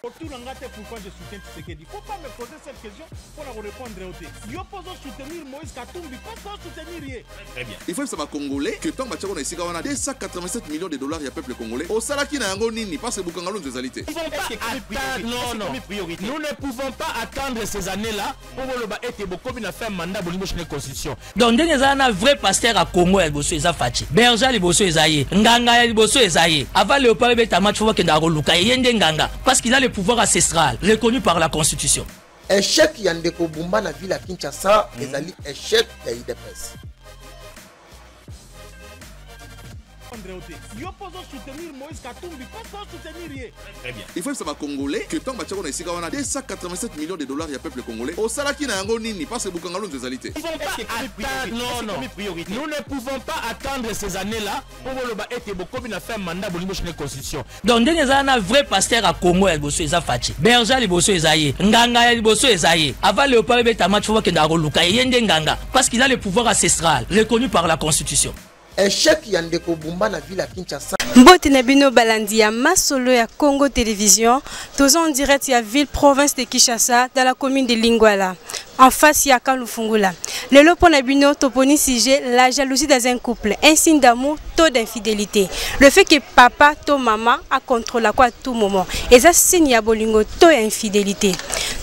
Pourquoi je soutiens Tshisekedi? Il ne faut pas me poser cette question pour répondre au thé. Je peux soutenir Moïse Katumbi, pas soutenir. Très bien. Il faut que ça soit congolais que tant que tu as 287 millions de dollars, il y a peuple congolais. Au salaire qui n'a pas nini, parce que Bukangalo de alité. Non. Nous ne pouvons pas attendre ces années-là pour être beaucoup de faire mandat pour la constitution. Donc, il y a un vrai pasteur à Congo, il y a Fachi. Berger, il y a Nganga, il y a avant le peuple, il y a match pour qu'il y ait Nganga. Parce qu'il a le pouvoir ancestral reconnu par la constitution. Échec Yandeko Bumba na ville à Kinshasa, ezali échec ya IDPS. Je peux soutenir Moïse Katumbi, pas soutenir. Très bien. Il faut que ça soit congolais que tant que tu as 287 millions de dollars, il y a peuple congolais. Au salaire qui n'a pas nini, parce que Bukangalo de alité. Non. Nous ne pouvons pas attendre ces années-là pour être beaucoup de faire mandat pour la constitution. Donc, il y a un vrai pasteur à Congo, il y a Fachi. Berger, il y a Nganga, il y a avant le peuple, il y a match pour qu'il y ait Nganga. Parce qu'il a le pouvoir ancestral reconnu par la constitution. Échec Yandeko Bumba na ville à Kinshasa. Mbote Nabino Balandi ya Masolo ya Congo Télévision, tous en direct ya ville province de Kinshasa dans la commune de Lingwala. En face ya Kalufungula. Le lopo Nabino toponi sujet la jalousie dans un couple, un signe d'amour, taux d'infidélité. Le fait que papa to maman a contrôlé quoi à tout moment. Et ça signe ya bolingo taux d'infidélité.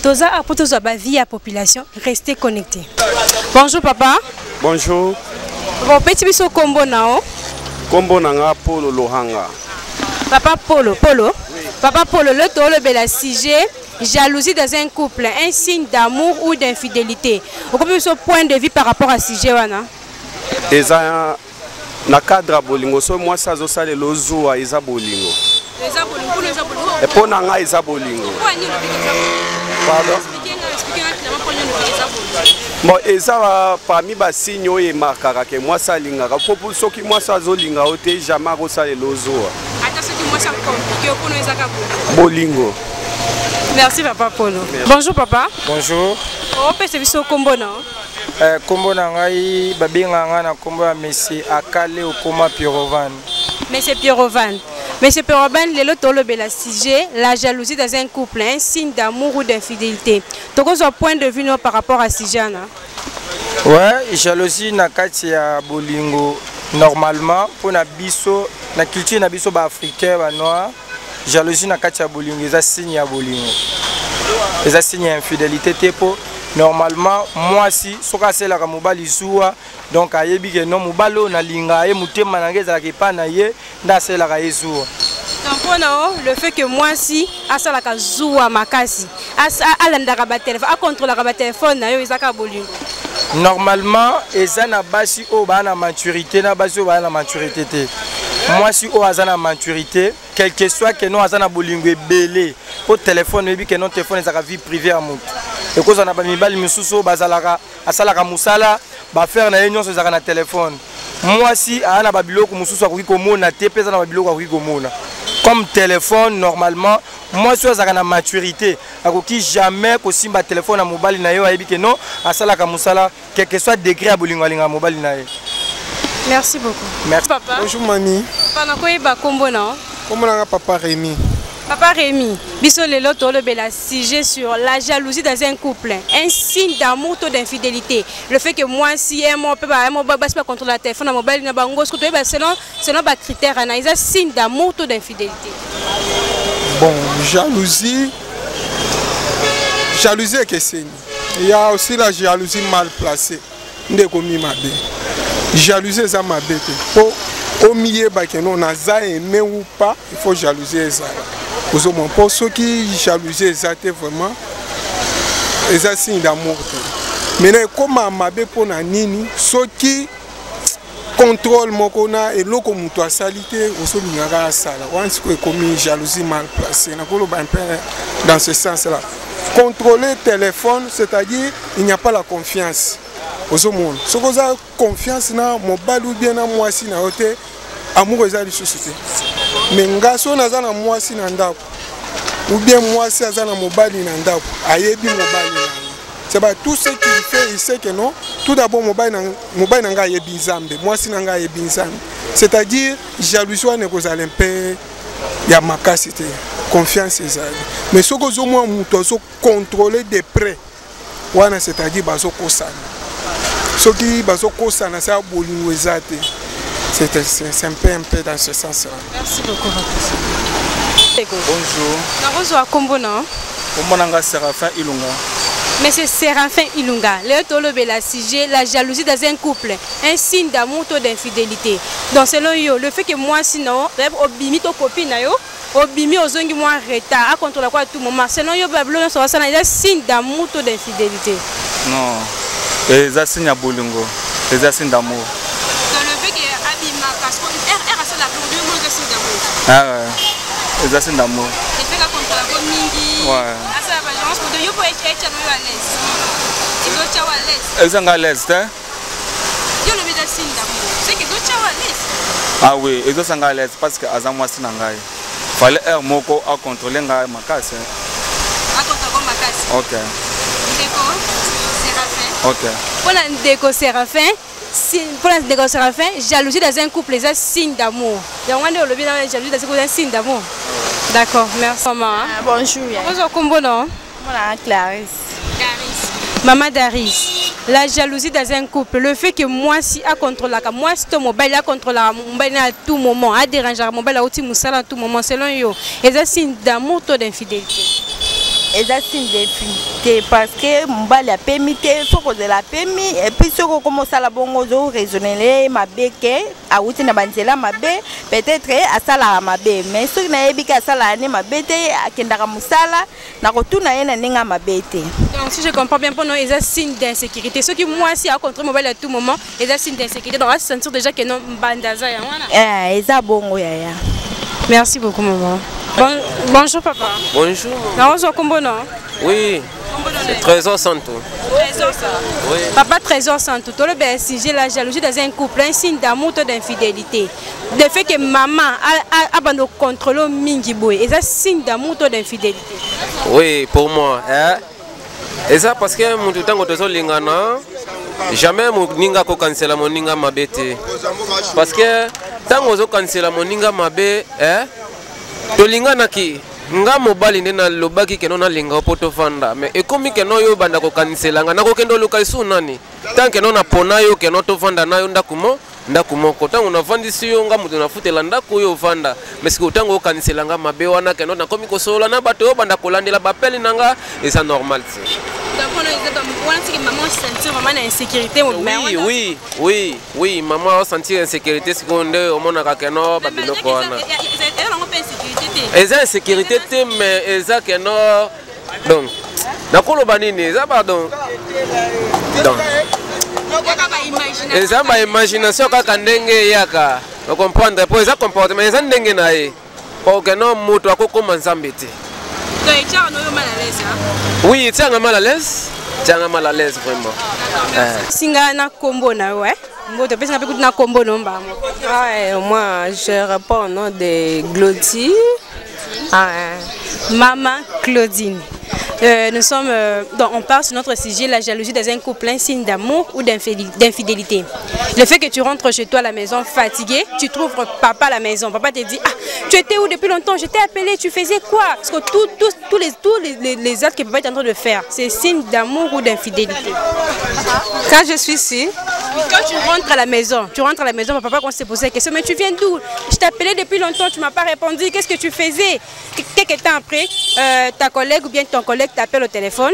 Toza a poto za ba vie à population, restez connectés. Bonjour papa. Bonjour. Bon petit biso kombo nao. Kombo nanga Polo Lohanga. Papa Polo. Oui. Papa Polo, le tolo bela sujet jalousie dans un couple, un signe d'amour ou d'infidélité. Vous avez ce point de vue par rapport à sujet wana? Eza na cadre bolingo so moi ça zo sale lozo eza bolingo. Eza bolingo. Et pour nanga eza bolingo. Pardon. Bon, et ça parmi les signes et marqueurs que moi ça linga. Pour ceux qui moi ça zolinga, ote jamais ça les lozo. Attention qui moi ça compliqué pour nous ezaka bolingo. Merci papa Polo. Bonjour papa. Bonjour. On peut se biso kombo na. Kombo na ngai babenga nga na kombo ya Messi Akale Okoma Pirovan. Monsieur Pirovan. Monsieur Pirovan, le tolo bela sujet la jalousie dans un couple, un signe d'amour ou d'infidélité. Donc on point de vue par rapport à sujet na. Ouais, jalousie na kati ya bolingo normalement pour na biso na culture na biso ba africain ba noir. Jalousie na kati ya bolingo eza signe ya bolingo. Eza signe ya infidélité tepo. Normalement moi si soka sela ka mobali zuwa donc ayebi ke no mobalo na linga ye mutema na ngeza ke pa na ye nda sela ka yezuwa. Tampona le fait que moi si asala ka zuwa makasi alandaka ba téléphone a contrôler ba téléphone na yo ezaka bolingo. Normalement eza na basi o ba na maturité na basi o ba na maturité te. Moi si o azana maturité quel que soit que non azana bolingo ebele pour téléphone ebi que non téléphone ezaka vie privée à mutu. Et cause on a pas mibali misusu bazalaka asalaka musala ba faire na union ezaka na téléphone. Moi si ana ba biloko mususu akoki komona te pesa na ba biloko akoki komona. Comme téléphone normalement moi si ezaka na maturité akoki jamais ko simba téléphone na mobali na yo ayebi que non asalaka musala quel que soit degré à bolingo alinga mobali na ye. Merci beaucoup. Merci papa. Bonjour mamie. Pendant quoi il va combo non? Comment on a papa Rémi? Papa Rémi, biso lelo tolo bela sujet sur la jalousie dans un couple, un signe d'amour ou d'infidélité. Le fait que moi si moi pas contrôler la téléphone mobile na bango ce que tu selon ba critère ana un signe d'amour ou d'infidélité. Bon, jalousie est que c'est. Il y a aussi la jalousie mal placée. Ndeko mi mabe. Jalousie ça mabe te. Au milieu ba que non naza aimé ou pas, il faut jalouser ça. Pour ceux qui jalousaient, c'était vraiment un signe d'amour. Mais comme Mabé pour Nini, ceux qui contrôlent mon cona et l'eau comme toi salité, aussi l'ignorance ça. On se commis jalousie mal placée. Dans ce sens-là. Contrôler le téléphone, c'est-à-dire il n'y a pas la confiance. Aux monde. Ce que vous avez confiance dans mon balou bien à moi si na hote amour est à la société. Mais ngaso naza na moi si na ndako. Ou bien moi si naza na mobali na ndako. Ayebi mobali na. C'est pas tout ce qu'il fait, il sait que non. Tout d'abord mobali nanga ayebi nzambe. Moi si nanga ayebi nzambe. C'est-à-dire jalousie ne cause ya makasi te confiance ezali mais soki ozomwa moto azocontrôler de près wana c'est-à-dire bazokosana soki bazokosana sa bolingo eza te c'est un peu dans ce sens-là. Merci beaucoup. Bonjour. Narozo a kombo non? Komonanga Séraphin Ilunga. Mais c'est Séraphin Ilunga. Le tolo la sujet, la jalousie dans un couple, un signe d'amour ou d'infidélité. Donc selon yo, le fait que moi sinon, obimi to copine yo, obimi ozongi moi retard à contrôler quoi à tout moment. Selon yo, bablo ça va un signe d'amour ou d'infidélité. Non. Et ça signe à bolingo. Et ça signe d'amour. Donc le fait que abima parce que R a ça la pour deux mois de signe d'amour. Ah ouais. Et ça signe d'amour. Et fait qu'à contrôler quoi mingi. Ouais. Ah ça va genre pour deux yo pour être à l'aise. Tu dois être à l'aise. Ils sont à l'aise, hein? Yo le fait signe d'amour. C'est que doit être à l'aise. Ah oui, ils sont à l'aise parce que azamwa sinangai. Fallait un moko à contrôler ngai makasi. À contrôler makasi. OK. Déco Séraphin. OK. Pour la déco Séraphin, jalousie dans un couple, c'est un signe d'amour. Donc on est au bien jalousie dans un couple, c'est un signe d'amour. D'accord, merci maman. Bonjour. Bonjour combo non? Voilà, Clarisse. Maman Daris, la jalousie dans un couple, le fait que moi si à contrôler moi si ton mobile à contrôler mon mobile à tout moment, à déranger mon mobile à outil moussala à tout moment, selon yo, c'est un signe d'amour ou d'infidélité. Et ça signe d'infidélité parce que mon mobile a permis que faut que de la permis et puis ce qu'on commence à la bongo raisonner ma béque à outil na banzela ma bé peut-être à ça la ma bé mais ce qui n'a pas ça la ma bété à kendara moussala na retourna yena ninga ma bété. Donc si je comprends bien pour nous, il y a un signe d'insécurité. Ce qui moi si à contre mobile à tout moment, il y a un signe d'insécurité. Donc on va se sentir déjà que non bandaza ya wana. Eh, ça bongo ya. Merci beaucoup maman. Bonjour papa. Bonjour. Narozo kombo non? Oui. Trésor Santo. Trésor Santo. Oui. Papa Trésor Santo, tu le sujet la jalousie dans un couple, un signe d'amour ou d'infidélité. Le fait que maman a abandonné le contrôle mingi boy, est un signe d'amour ou d'infidélité? Oui, pour moi. Et ça parce que mon tout temps que lingana, jamais mon ninga ko cancela mon ninga mabete. Parce que tant que cancela mon ninga mabe, to lingana ki nga mobali ndena lobaki ke nona linga poto fanda mais ekomi ke no yo banda ko cancela nga nako kendo loka isu nani tant que nona pona yo ke no to fanda na yo ndakumo ko tango na vandisi yo nga mutu na futela ndako yo fanda mais siko tango o cancela nga mabe wana ke nona komi ko sola na bato yo banda ko landela bapeli nanga et ça normal c'est. Donc on a dit que maman sentit vraiment l'insécurité. Oui, maman sentit l'insécurité secondaire au monde que non babiloko wana. Eza insécurité mais eza que non donc nakolo banini eza pardon. Donc eza ba imagination kaka ndenge yaka. Vous comprendre pour eza comportement eza ndenge na ye. Pour que non moto akokoma nzambe te. Oui, tu es mal à l'aise. Tu es mal à l'aise vraiment. Singa na kombo na ouais. Moto pesa na na kombo no mba. Moi je réponds au nom de Claudine. Maman Claudine. Nous sommes donc on parle sur notre sujet la jalousie dans un couple, un signe d'amour ou d'infidélité. Le fait que tu rentres chez toi à la maison fatigué, tu trouves papa à la maison. Papa te dit tu étais où depuis longtemps? Je t'ai appelé, tu faisais quoi? Parce que tous les actes que papa est en train de faire, c'est signe d'amour ou d'infidélité. Quand je suis ici, quand tu rentres à la maison, papa quand se posait la question, mais tu viens d'où? Je t'ai appelé depuis longtemps, tu m'as pas répondu. Qu'est-ce que tu faisais? Quelques temps après, ta collègue ou bien ton collègue t'appelle au téléphone.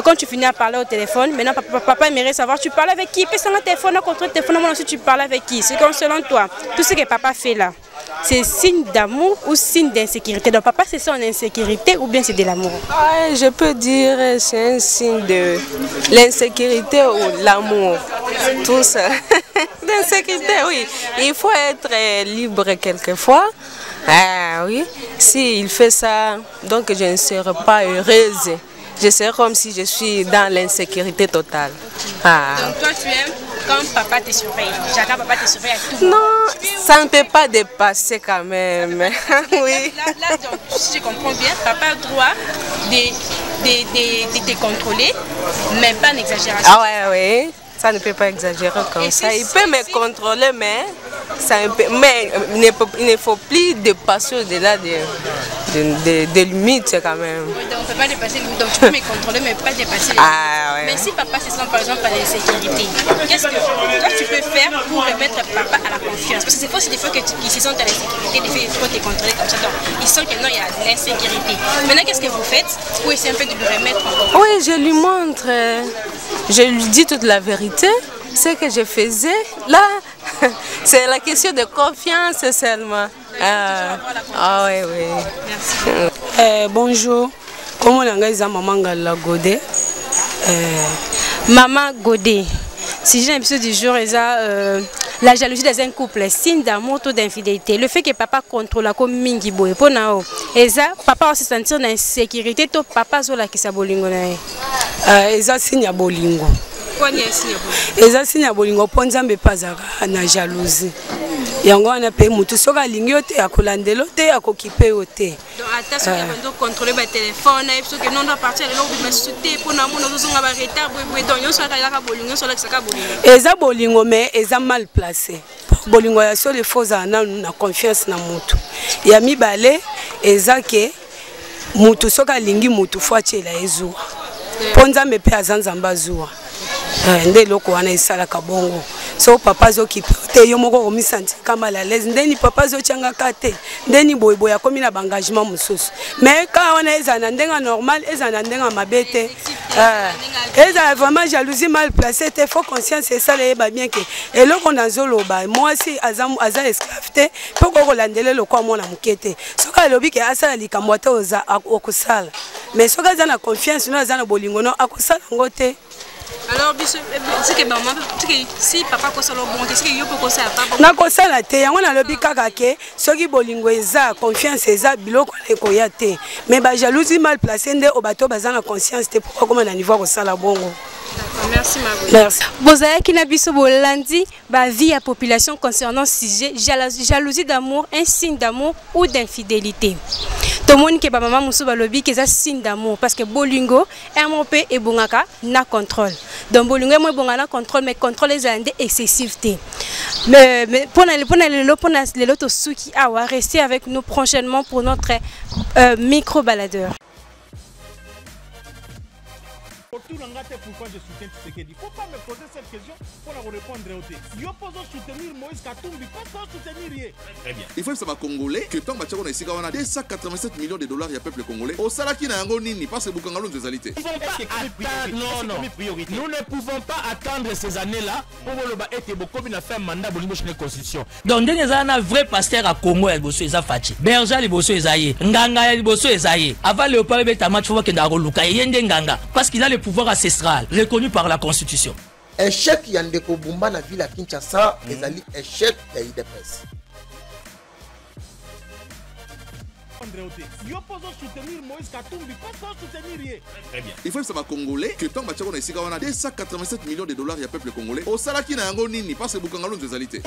Quand tu finis à parler au téléphone, maintenant papa aimerait savoir tu parles avec qui? Puis le téléphone, contre le téléphone, moi aussi tu parles avec qui? C'est comme selon toi, tout ce que papa fait là, c'est signe d'amour ou signe d'insécurité? Donc papa c'est son insécurité ou bien c'est de l'amour? Je peux dire c'est un signe de l'insécurité ou l'amour. Tout ça. D'insécurité, oui. Il faut être libre quelquefois. Ah oui. S'il fait ça, donc je ne serai pas heureuse. Je serai comme si je suis dans l'insécurité totale. Donc toi tu aimes quand papa te surveille? Chacun papa te surveille à tout moment. Non, ça ne peut pas dépasser quand même. Oui. Là, donc, si je comprends bien, papa a le droit de te contrôler, mais pas en exagération. Ah ouais, oui. Ça ne peut pas exagérer comme ça. Il peut me contrôler, mais c'est un peu, mais il ne faut plus dépasser au-delà des limites quand même. Oui, donc on ne peut pas dépasser les limites, donc tu peux me contrôler mais pas dépasser les limites. Ouais. Mais si papa se sent par exemple à l'insécurité, qu'est-ce que toi tu peux faire pour remettre papa à la confiance? Parce que c'est faux, c'est des fois qu'ils se sentent à l'insécurité, des fois il faut te contrôler comme ça, donc ils sentent que non, il y a de l'insécurité. Maintenant qu'est-ce que vous faites pour essayer un peu de le remettre en confiance? Oui, je lui montre, je lui dis toute la vérité, ce que je faisais là. C'est la question de confiance seulement. Oui. Merci. Bonjour. Comment est Maman Godé? Maman Godé. Si j'ai un épisode du jour, la jalousie dans un couple, signe d'amour ou d'infidélité. Le fait que papa contrôle la comme mingi boy. Pour nous, papa va se sentir dans l'insécurité. Tout papa zola qui sa bolingo na. Eza signe ya bolingo. Eza signe ya bolingo ponzambe pazaka na jalousie. Yango wana pe mutu soka lingi yo te akolandelo te akokipe yo te. Donc attention que on contrôler ba téléphone et parce que non doit partir le lobby mais sauter pour na mona zonga ba retard boy donc yo soka la bolingo soka saka bolingo. Eza bolingo mais eza mal placé. Bolingo ya so les faux ana na confiance na mutu. Ya mibale eza ke mutu soka lingi mutu fuachela ezua. Ponzambe pe azanzamba zuwa. Nde loko wana esalaka bongo. So papa zo kipe te yo moko komisanti kama la l'aise ndeni papa zo changa kate ndeni boyeboya komi na engagement mususu mais ka wana ezana ndenga normal ezana ndenga mabete ezana vraiment jalousie mal placée te faut conscience et ça le ba bien que eloko nazoloba moi si aza esclave te poko kolandele lokwa mona mukete soka lobi ke asala likambo te oza okusala mais soka za na confiance no aza na bolingo no akusala ngote. Alors, si papa a bon, est-ce qu'il peut faire ça? Na kosala te yango na lobi kaka ke soki bolingo eza confiance eza biloko ekoya te mais ba jalousie mal placée nde obato baza na conscience te pourquoi comme na niveau kosala bongo. Merci Marie. Merci. Bozaya qui n'a biso bolandi ba vie à population concernant sujet jalousie d'amour, un signe d'amour ou d'infidélité. Tout le monde qui ba maman musu balobi que ça signe d'amour parce que bolingo MOP et bongaka na contrôle. Donc bolingo moi bongana contrôle mais contrôle les andé excessivité. Mais pour les loto suki awa rester avec nous prochainement pour notre micro baladeur. Pourquoi je soutiens Tshisekedi? Faut pas me poser cette question pour répondre au thé. Yo poso soutenir Moïse Katumbi, pas soutenir. Très bien. Il faut savoir congolais que tant que on a ici on a 287 millions de dollars ya peuple congolais. Au salaki na yango nini parce que bukangalo nzezalité. Non. Nous ne pouvons pas attendre ces années-là pour le été beaucoup na faire mandat bolingo chez constitution. Donc ndenge za na vrai pasteur à Congo ya boso eza fachi. Berger liboso ezaye, nganga ya liboso ezaye. Avant le parler beta match faut que ndako luka yende nganga parce qu'il a le pouvoir ancestral reconnu par la constitution. Échec yandeko Bumba na ville à Kinshasa, ezali échec ya IDPS. Il faut savoir congolais que tant que on a ici on a 287 millions de dollars ya peuple congolais. Au salaki na yango nini parce que bukangalo nzezalité.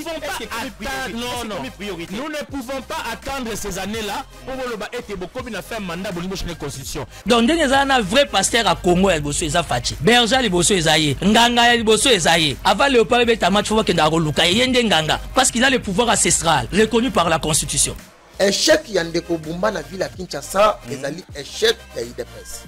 Non. Nous ne pouvons pas attendre ces années-là pour le été beaucoup na faire mandat bolingo chez constitution. Donc ndenge za na vrai pasteur à Congo ya boso eza fachi. Berger liboso ezaye, nganga ya liboso ezaye. Avant le parler beta match faut que ndako luka yende nganga parce qu'il a le pouvoir ancestral reconnu par la constitution. Échec yandeko Bumba na ville à Kinshasa, ezali échec ya IDPS.